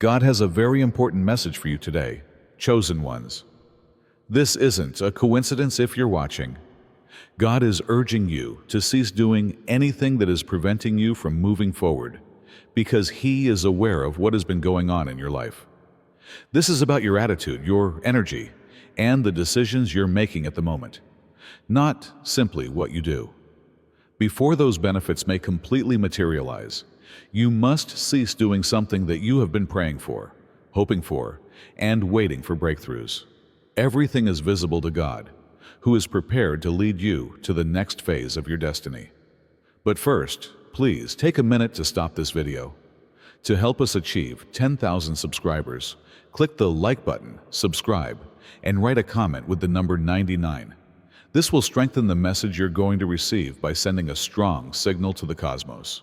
God has a very important message for you today, chosen ones. This isn't a coincidence if you're watching. God is urging you to cease doing anything that is preventing you from moving forward, because He is aware of what has been going on in your life. This is about your attitude, your energy, and the decisions you're making at the moment, not simply what you do. Before those benefits may completely materialize, you must cease doing something that you have been praying for, hoping for, and waiting for breakthroughs. Everything is visible to God, who is prepared to lead you to the next phase of your destiny. But first, please take a minute to stop this video. To help us achieve 10,000 subscribers, click the like button, subscribe, and write a comment with the number 99. This will strengthen the message you're going to receive by sending a strong signal to the cosmos.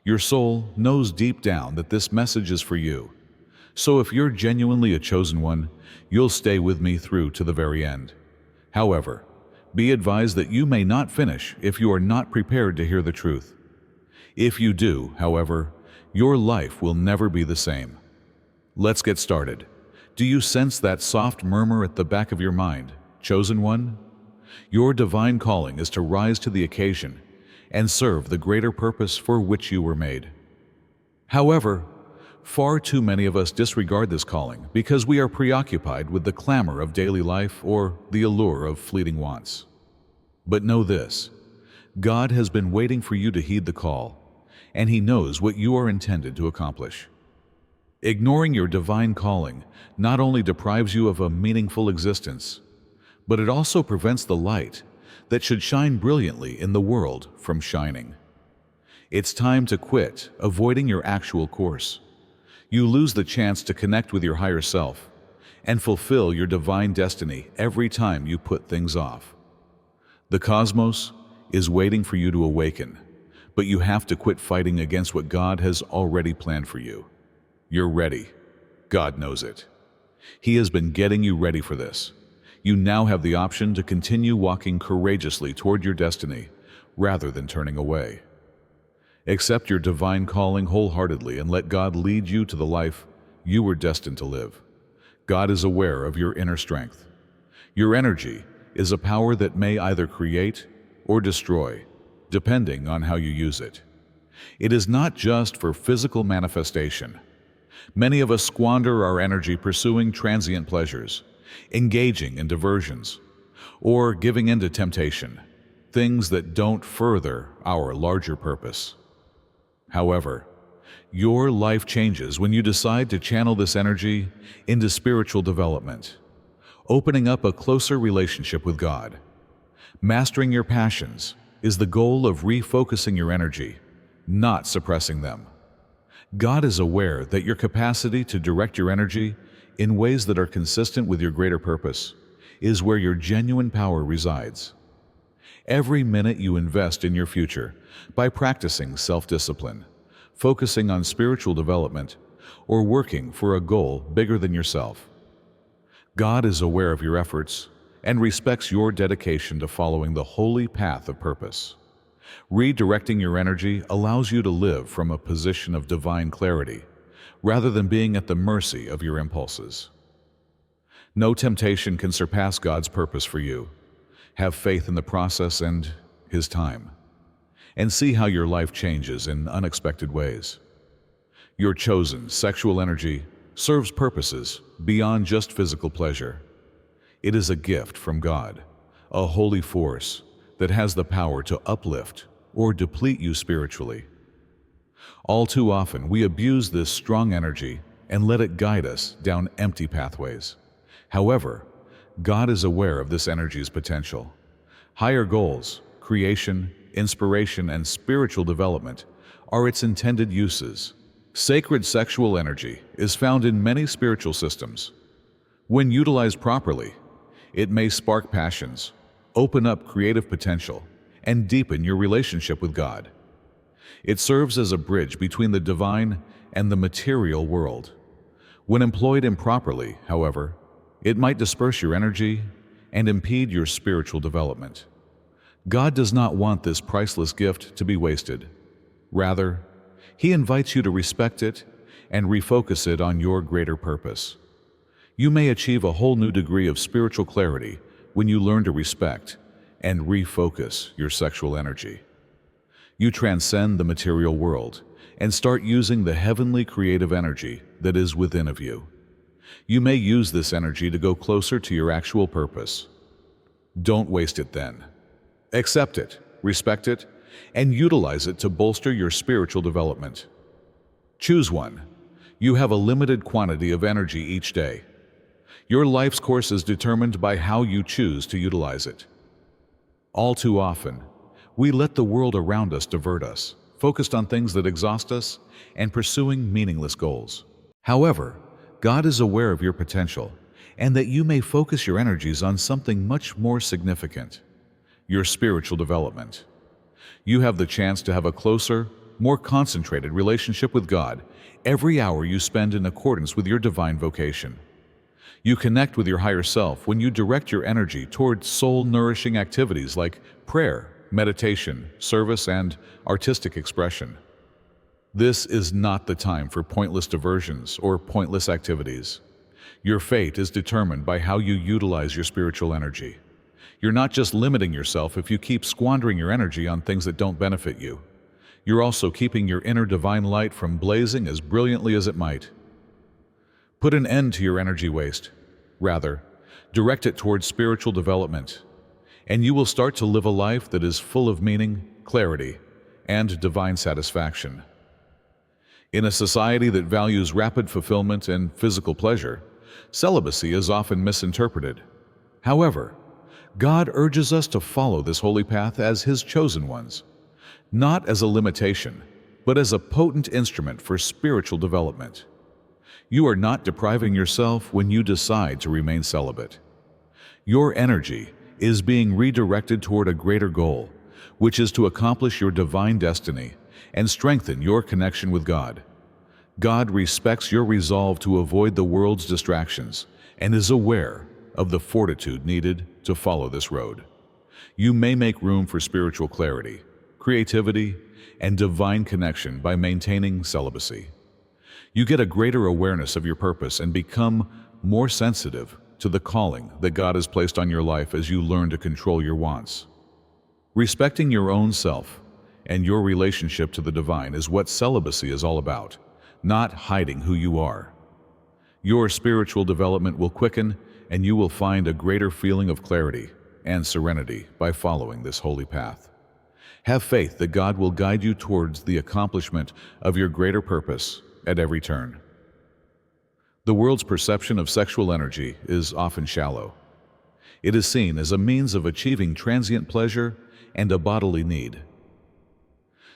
Your soul knows deep down that this message is for you. So if you're genuinely a chosen one, you'll stay with me through to the very end. However, be advised that you may not finish if you are not prepared to hear the truth. If you do, however, your life will never be the same. Let's get started. Do you sense that soft murmur at the back of your mind, chosen one? Your divine calling is to rise to the occasion and serve the greater purpose for which you were made. However, far too many of us disregard this calling because we are preoccupied with the clamor of daily life or the allure of fleeting wants. But know this: God has been waiting for you to heed the call, and He knows what you are intended to accomplish. Ignoring your divine calling not only deprives you of a meaningful existence, but it also prevents the light that should shine brilliantly in the world from shining. It's time to quit avoiding your actual course. You lose the chance to connect with your higher self and fulfill your divine destiny every time you put things off. The cosmos is waiting for you to awaken, but you have to quit fighting against what God has already planned for you. You're ready. God knows it. He has been getting you ready for this. You now have the option to continue walking courageously toward your destiny rather than turning away. Accept your divine calling wholeheartedly and let God lead you to the life you were destined to live. God is aware of your inner strength. Your energy is a power that may either create or destroy, depending on how you use it. It is not just for physical manifestation. Many of us squander our energy pursuing transient pleasures, engaging in diversions, or giving in to temptation, things that don't further our larger purpose. However, your life changes when you decide to channel this energy into spiritual development, opening up a closer relationship with God. Mastering your passions is the goal of refocusing your energy, not suppressing them. God is aware that your capacity to direct your energy in ways that are consistent with your greater purpose is where your genuine power resides. Every minute you invest in your future by practicing self-discipline, focusing on spiritual development, or working for a goal bigger than yourself, God is aware of your efforts and respects your dedication to following the holy path of purpose. Redirecting your energy allows you to live from a position of divine clarity, rather than being at the mercy of your impulses. No temptation can surpass God's purpose for you. Have faith in the process and His time, and see how your life changes in unexpected ways. Your chosen sexual energy serves purposes beyond just physical pleasure. It is a gift from God, a holy force that has the power to uplift or deplete you spiritually. All too often, we abuse this strong energy and let it guide us down empty pathways. However, God is aware of this energy's potential. Higher goals, creation, inspiration, and spiritual development are its intended uses. Sacred sexual energy is found in many spiritual systems. When utilized properly, it may spark passions, open up creative potential, and deepen your relationship with God. It serves as a bridge between the divine and the material world. When employed improperly, however, it might disperse your energy and impede your spiritual development. God does not want this priceless gift to be wasted. Rather, He invites you to respect it and refocus it on your greater purpose. You may achieve a whole new degree of spiritual clarity when you learn to respect and refocus your sexual energy. You transcend the material world and start using the heavenly creative energy that is within of you. You may use this energy to go closer to your actual purpose. Don't waste it then. Accept it, respect it, and utilize it to bolster your spiritual development. Choose one. You have a limited quantity of energy each day. Your life's course is determined by how you choose to utilize it. All too often, we let the world around us divert us, focused on things that exhaust us and pursuing meaningless goals. However, God is aware of your potential and that you may focus your energies on something much more significant: your spiritual development. You have the chance to have a closer, more concentrated relationship with God every hour you spend in accordance with your divine vocation. You connect with your higher self when you direct your energy toward soul-nourishing activities like prayer, meditation, service, and artistic expression. This is not the time for pointless diversions or pointless activities. Your fate is determined by how you utilize your spiritual energy. You're not just limiting yourself if you keep squandering your energy on things that don't benefit you. You're also keeping your inner divine light from blazing as brilliantly as it might. Put an end to your energy waste. Rather, direct it towards spiritual development, and you will start to live a life that is full of meaning, clarity, and divine satisfaction. In a society that values rapid fulfillment and physical pleasure, celibacy is often misinterpreted. However, God urges us to follow this holy path as His chosen ones, not as a limitation, but as a potent instrument for spiritual development. You are not depriving yourself when you decide to remain celibate. Your energy is being redirected toward a greater goal, which is to accomplish your divine destiny and strengthen your connection with God. God respects your resolve to avoid the world's distractions and is aware of the fortitude needed to follow this road. You may make room for spiritual clarity, creativity, and divine connection by maintaining celibacy. You get a greater awareness of your purpose and become more sensitive to the calling that God has placed on your life as you learn to control your wants. Respecting your own self and your relationship to the divine is what celibacy is all about, not hiding who you are. Your spiritual development will quicken, and you will find a greater feeling of clarity and serenity by following this holy path. Have faith that God will guide you towards the accomplishment of your greater purpose at every turn. The world's perception of sexual energy is often shallow. It is seen as a means of achieving transient pleasure and a bodily need.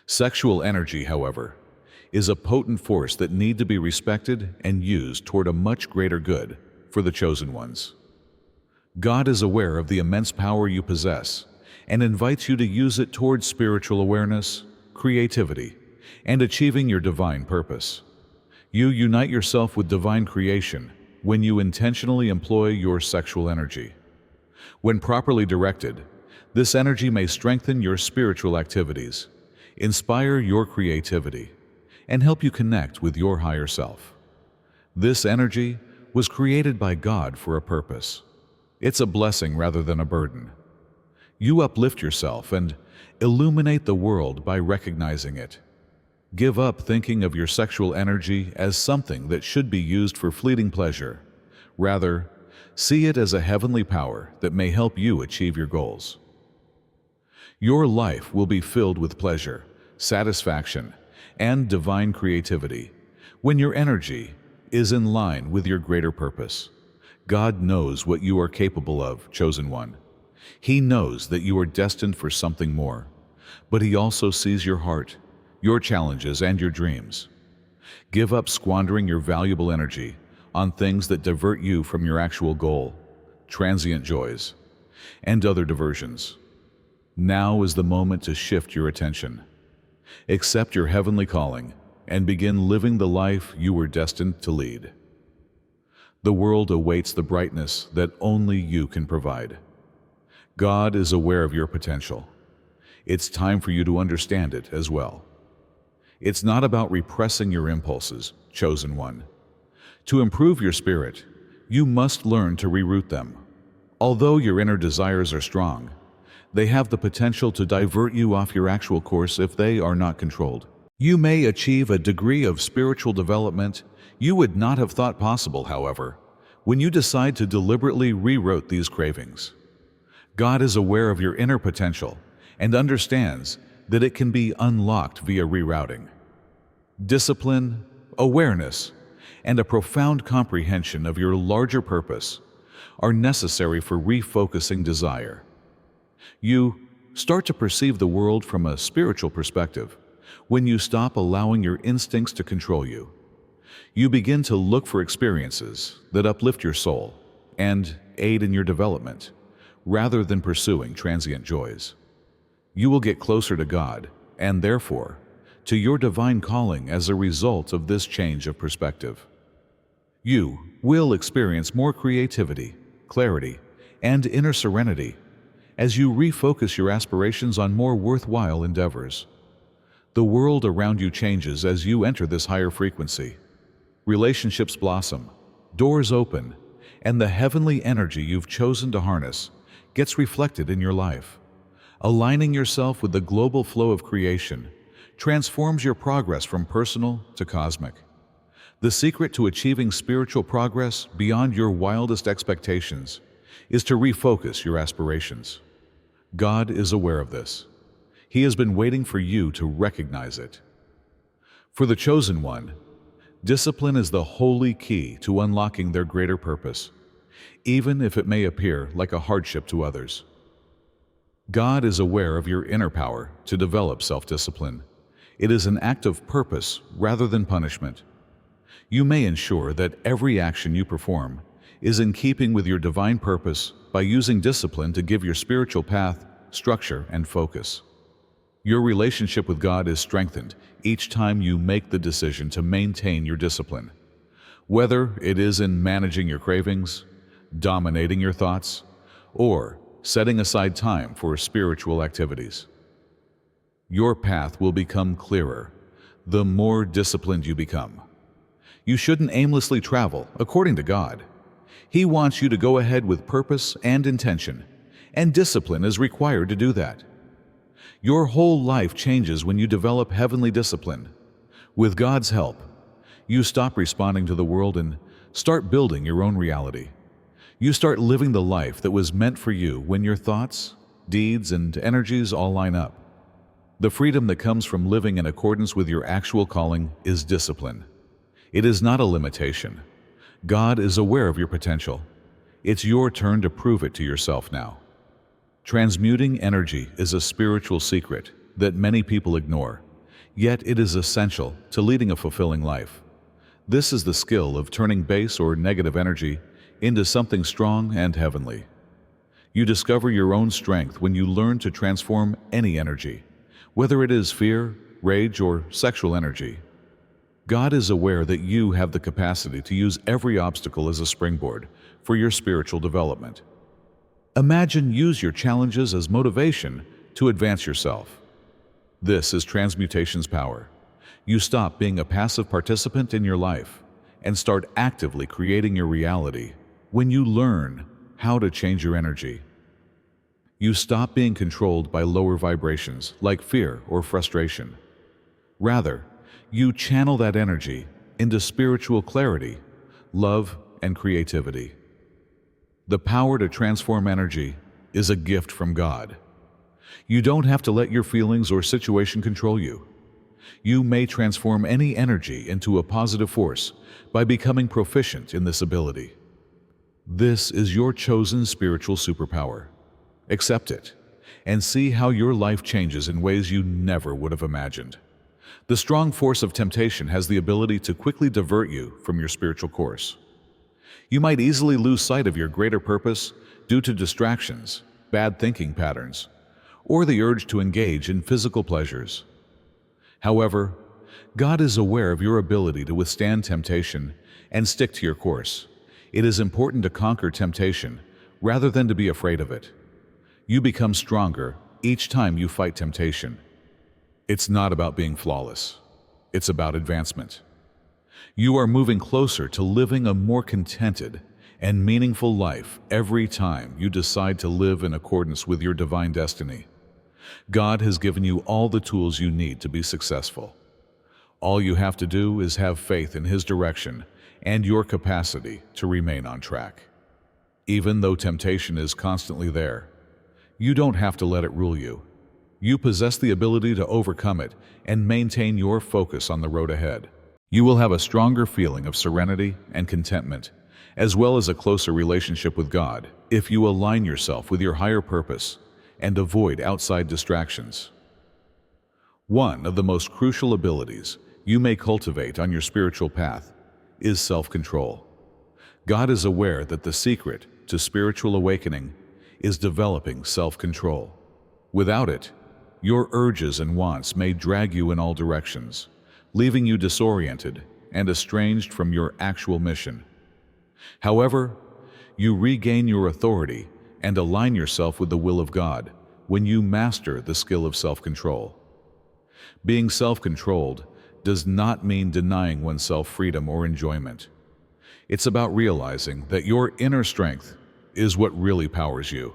Sexual energy, however, is a potent force that need to be respected and used toward a much greater good for the chosen ones. God is aware of the immense power you possess and invites you to use it towards spiritual awareness, creativity, and achieving your divine purpose. You unite yourself with divine creation when you intentionally employ your sexual energy. When properly directed, this energy may strengthen your spiritual activities, inspire your creativity, and help you connect with your higher self. This energy was created by God for a purpose. It's a blessing rather than a burden. You uplift yourself and illuminate the world by recognizing it. Give up thinking of your sexual energy as something that should be used for fleeting pleasure. Rather, see it as a heavenly power that may help you achieve your goals. Your life will be filled with pleasure, satisfaction, and divine creativity when your energy is in line with your greater purpose. God knows what you are capable of, chosen one. He knows that you are destined for something more, but He also sees your heart, your challenges, and your dreams. Give up squandering your valuable energy on things that divert you from your actual goal, transient joys, and other diversions. Now is the moment to shift your attention. Accept your heavenly calling and begin living the life you were destined to lead. The world awaits the brightness that only you can provide. God is aware of your potential. It's time for you to understand it as well. It's not about repressing your impulses, chosen one. To improve your spirit, you must learn to reroute them. Although your inner desires are strong, they have the potential to divert you off your actual course if they are not controlled. You may achieve a degree of spiritual development you would not have thought possible, however, when you decide to deliberately reroute these cravings. God is aware of your inner potential and understands that it can be unlocked via rerouting. Discipline, awareness, and a profound comprehension of your larger purpose are necessary for refocusing desire. You start to perceive the world from a spiritual perspective when you stop allowing your instincts to control you. You begin to look for experiences that uplift your soul and aid in your development, rather than pursuing transient joys. You will get closer to God, and therefore, to your divine calling as a result of this change of perspective. You will experience more creativity, clarity, and inner serenity as you refocus your aspirations on more worthwhile endeavors. The world around you changes as you enter this higher frequency. Relationships blossom, doors open, and the heavenly energy you've chosen to harness gets reflected in your life. Aligning yourself with the global flow of creation transforms your progress from personal to cosmic. The secret to achieving spiritual progress beyond your wildest expectations is to refocus your aspirations. God is aware of this. He has been waiting for you to recognize it. For the chosen one, discipline is the holy key to unlocking their greater purpose, even if it may appear like a hardship to others. God is aware of your inner power to develop self-discipline. It is an act of purpose rather than punishment. You may ensure that every action you perform is in keeping with your divine purpose by using discipline to give your spiritual path structure and focus. Your relationship with God is strengthened each time you make the decision to maintain your discipline. Whether it is in managing your cravings, dominating your thoughts, or setting aside time for spiritual activities. Your path will become clearer the more disciplined you become. You shouldn't aimlessly travel according to God. He wants you to go ahead with purpose and intention, and discipline is required to do that. Your whole life changes when you develop heavenly discipline. With God's help, you stop responding to the world and start building your own reality. You start living the life that was meant for you when your thoughts, deeds, and energies all line up. The freedom that comes from living in accordance with your actual calling is discipline. It is not a limitation. God is aware of your potential. It's your turn to prove it to yourself now. Transmuting energy is a spiritual secret that many people ignore, yet it is essential to leading a fulfilling life. This is the skill of turning base or negative energy into something strong and heavenly. You discover your own strength when you learn to transform any energy, whether it is fear, rage, or sexual energy. God is aware that you have the capacity to use every obstacle as a springboard for your spiritual development. Use your challenges as motivation to advance yourself. This is transmutation's power. You stop being a passive participant in your life and start actively creating your reality when you learn how to change your energy. You stop being controlled by lower vibrations like fear or frustration. Rather, you channel that energy into spiritual clarity, love, and creativity. The power to transform energy is a gift from God. You don't have to let your feelings or situation control you. You may transform any energy into a positive force by becoming proficient in this ability. This is your chosen spiritual superpower. Accept it and see how your life changes in ways you never would have imagined. The strong force of temptation has the ability to quickly divert you from your spiritual course. You might easily lose sight of your greater purpose due to distractions, bad thinking patterns, or the urge to engage in physical pleasures. However, God is aware of your ability to withstand temptation and stick to your course. It is important to conquer temptation rather than to be afraid of it. You become stronger each time you fight temptation. It's not about being flawless. It's about advancement. You are moving closer to living a more contented and meaningful life every time you decide to live in accordance with your divine destiny. God has given you all the tools you need to be successful. All you have to do is have faith in His direction and your capacity to remain on track. Even though temptation is constantly there, you don't have to let it rule you. You possess the ability to overcome it and maintain your focus on the road ahead. You will have a stronger feeling of serenity and contentment, as well as a closer relationship with God, if you align yourself with your higher purpose and avoid outside distractions. One of the most crucial abilities you may cultivate on your spiritual path is self-control. God is aware that the secret to spiritual awakening is developing self-control. Without it, your urges and wants may drag you in all directions, leaving you disoriented and estranged from your actual mission. However, you regain your authority and align yourself with the will of God when you master the skill of self-control. Being self-controlled does not mean denying oneself freedom or enjoyment. It's about realizing that your inner strength is what really powers you.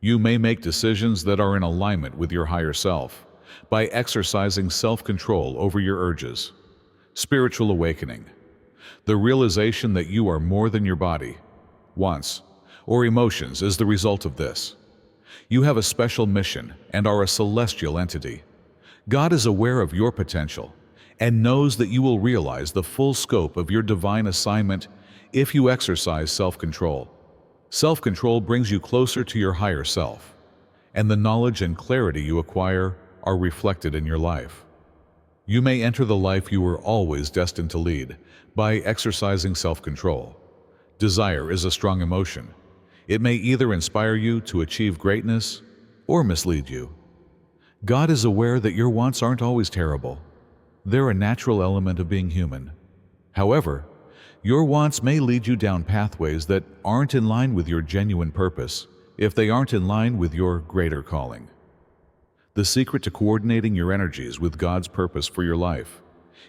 You may make decisions that are in alignment with your higher self by exercising self-control over your urges. Spiritual awakening. The realization that you are more than your body, wants, or emotions is the result of this. You have a special mission and are a celestial entity. God is aware of your potential and knows that you will realize the full scope of your divine assignment if you exercise self-control. Self-control brings you closer to your higher self, and the knowledge and clarity you acquire are reflected in your life. You may enter the life you were always destined to lead by exercising self-control. Desire is a strong emotion. It may either inspire you to achieve greatness or mislead you. God is aware that your wants aren't always terrible. They're a natural element of being human. However, your wants may lead you down pathways that aren't in line with your genuine purpose if they aren't in line with your greater calling. The secret to coordinating your energies with God's purpose for your life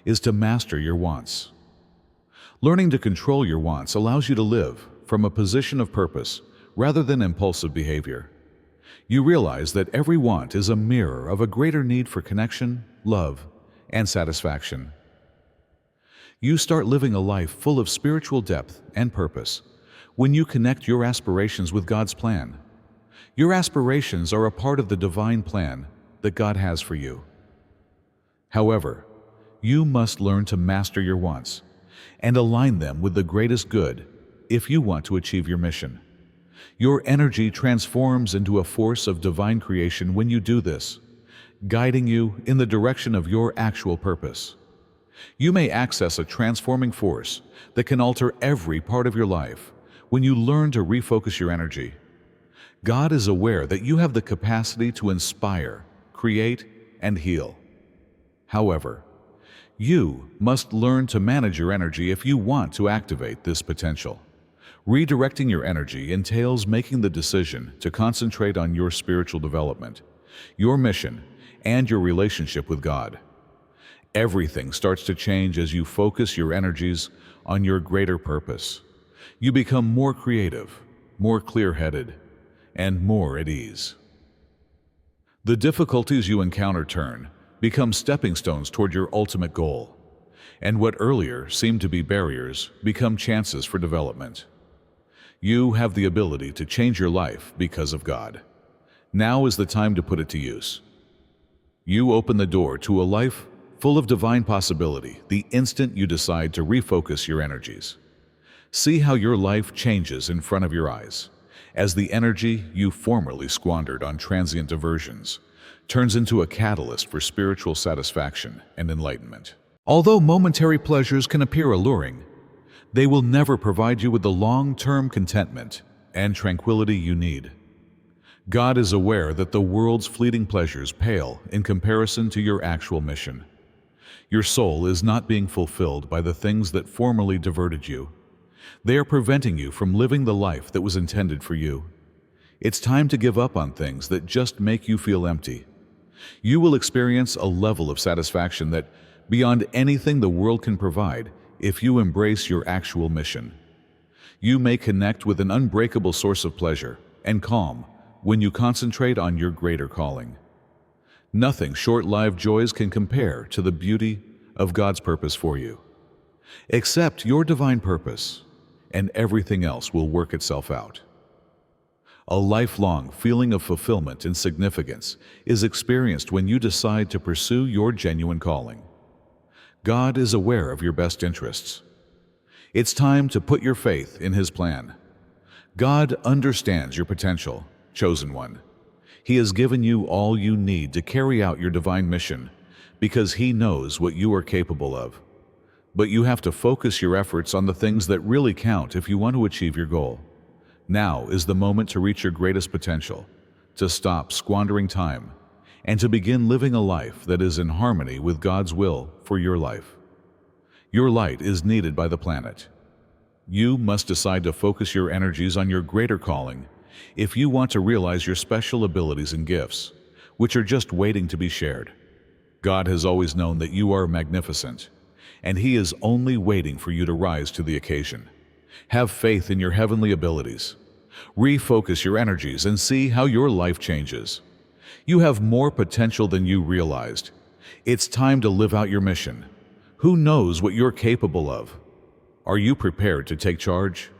is to master your wants. Learning to control your wants allows you to live from a position of purpose rather than impulsive behavior. You realize that every want is a mirror of a greater need for connection, love, and satisfaction. You start living a life full of spiritual depth and purpose when you connect your aspirations with God's plan. Your aspirations are a part of the divine plan that God has for you. However, you must learn to master your wants and align them with the greatest good if you want to achieve your mission. Your energy transforms into a force of divine creation when you do this, guiding you in the direction of your actual purpose. You may access a transforming force that can alter every part of your life when you learn to refocus your energy. God is aware that you have the capacity to inspire, create, and heal. However, you must learn to manage your energy if you want to activate this potential. Redirecting your energy entails making the decision to concentrate on your spiritual development, your mission, and your relationship with God. Everything starts to change as you focus your energies on your greater purpose. You become more creative, more clear-headed, and more at ease. The difficulties you encounter become stepping stones toward your ultimate goal, and what earlier seemed to be barriers become chances for development. You have the ability to change your life because of God. Now is the time to put it to use. You open the door to a life full of divine possibility the instant you decide to refocus your energies. See how your life changes in front of your eyes as the energy you formerly squandered on transient diversions turns into a catalyst for spiritual satisfaction and enlightenment. Although momentary pleasures can appear alluring, they will never provide you with the long-term contentment and tranquility you need. God is aware that the world's fleeting pleasures pale in comparison to your actual mission. Your soul is not being fulfilled by the things that formerly diverted you. They are preventing you from living the life that was intended for you. It's time to give up on things that just make you feel empty. You will experience a level of satisfaction that beyond anything the world can provide if you embrace your actual mission. You may connect with an unbreakable source of pleasure and calm when you concentrate on your greater calling. Nothing short-lived joys can compare to the beauty of God's purpose for you. Accept your divine purpose, and everything else will work itself out. A lifelong feeling of fulfillment and significance is experienced when you decide to pursue your genuine calling. God is aware of your best interests. It's time to put your faith in His plan. God understands your potential, chosen one. He has given you all you need to carry out your divine mission because He knows what you are capable of. But you have to focus your efforts on the things that really count if you want to achieve your goal. Now is the moment to reach your greatest potential, to stop squandering time, and to begin living a life that is in harmony with God's will for your life. Your light is needed by the planet. You must decide to focus your energies on your greater calling if you want to realize your special abilities and gifts, which are just waiting to be shared. God has always known that you are magnificent, and He is only waiting for you to rise to the occasion. Have faith in your heavenly abilities. Refocus your energies and see how your life changes. You have more potential than you realized. It's time to live out your mission. Who knows what you're capable of? Are you prepared to take charge?